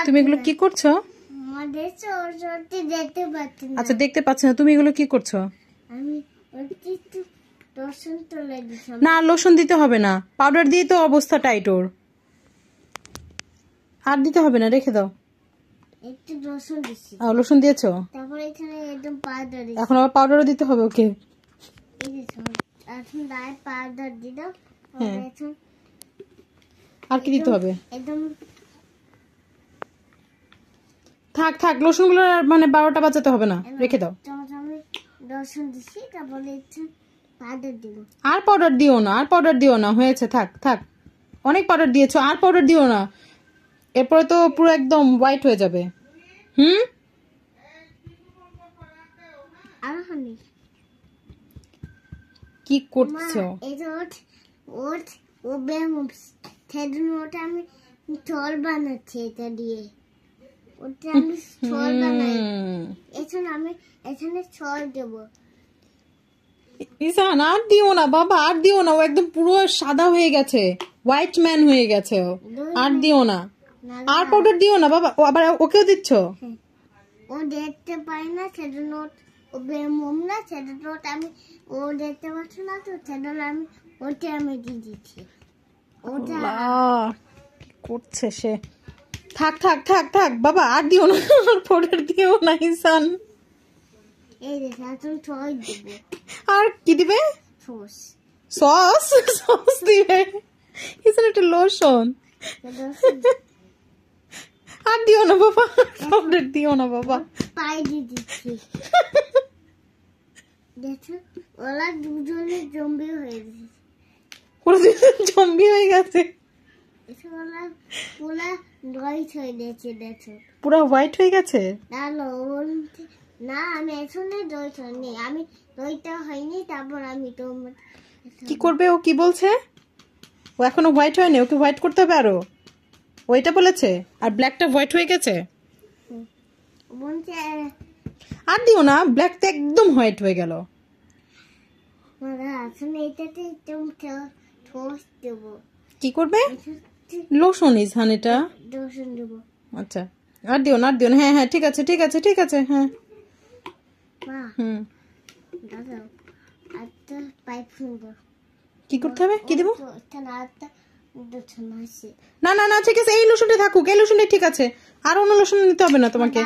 তুমি এগুলো কি করছো? আচ্ছা দেখতে পাচ্ছি না, তুমি এগুলো কি করছো? না লোশন দিতে হবে না, পাউডার দিয়ে তো অবস্থা টাইট ওর, আর দিতে হবে না, রেখে দাও। একটু লোশন দিছি। লোশন দিয়েছো? তারপরে এখানে একদম পাউডার দিছি। এখন আবার পাউডারও দিতে হবে ওকে? এই যে এখন ডাই পাউডার দিলাম। এখন আর কি দিতে হবে? একদম থাক থাক, লোশনগুলো মানে 12টা বাজাতে হবে না, রেখে দাও। আমি লোশন দিছি, তারপরে একটু পাউডার দিব। আর পাউডার দিও না, আর পাউডার দিও না, হয়েছে, থাক থাক, অনেক পাউডার দিয়েছো, আর পাউডার দিও না, এরপরে তো পুরো একদম হোয়াইট হয়ে যাবে। কি করছো? আমি চল বানাচ্ছি এটা দিয়ে, ওটা আমি চল বানাই। এখন আমি এখানে চল দেবো। ইসান আর দিও না বাবা, আর দিও না, ও একদম পুরো সাদা হয়ে গেছে, হোয়াইট ম্যান হয়ে গেছে ও, আর দিও না, আর পাউডার দিও না বাবা। ও আবার ওকেও দিচ্ছ? ও দেখতে পাই না সেজন্য, ও বেমুম না সেজন্য আমি, ও দেখতে পাচ্ছি না তো সেজন্য আমি ওটা আমি দিয়ে দিচ্ছি। ওটা কি করছে সে? থাক থাক থাক থাক বাবা, আর দিও না, আর পাউডার দিও না ইসান। এই দেখো এখন সস দিব। আর কি দিবে? সস। সস? সস দিবে? ইসান একটা লোশন। আর দিও না বাবা, পাউডার দিও না বাবা। পাই দিয়ে দিচ্ছি। দেখো ওরা দুজনে জম্বি হয়ে গেছে। ওরা দুজন জম্বি হয়ে গেছে? ওরা পুরা হোয়াইট হয়ে গেছে, দেখো পুরা হোয়াইট হয়ে গেছে? না আমি এখানে দই হয়নি, আমি দইটা হয়নি, তারপর আমি তো কি করবে? ও কি বলছে? ও এখনো হোয়াইট হয়নি, ওকে হোয়াইট করতে হবে আরো, ওইটা বলেছে। আর ব্ল্যাকটা হোয়াইট হয়ে গেছে? আর দিও না, ব্ল্যাকটা একদম হোয়াইট হয়ে গেল। কি করবে? লোশন ইজহান, এটা লোশন দেব। আচ্ছা আর দিও না, আর দিও না। হ্যাঁ হ্যাঁ ঠিক আছে ঠিক আছে ঠিক আছে। হ্যাঁ কি করতে হবে? কি দেবো? না না না ঠিক আছে, এই লোশনটা থাকুক, এই লোশনটা ঠিক আছে, আর অন্য লোশন নিতে হবে না তোমাকে।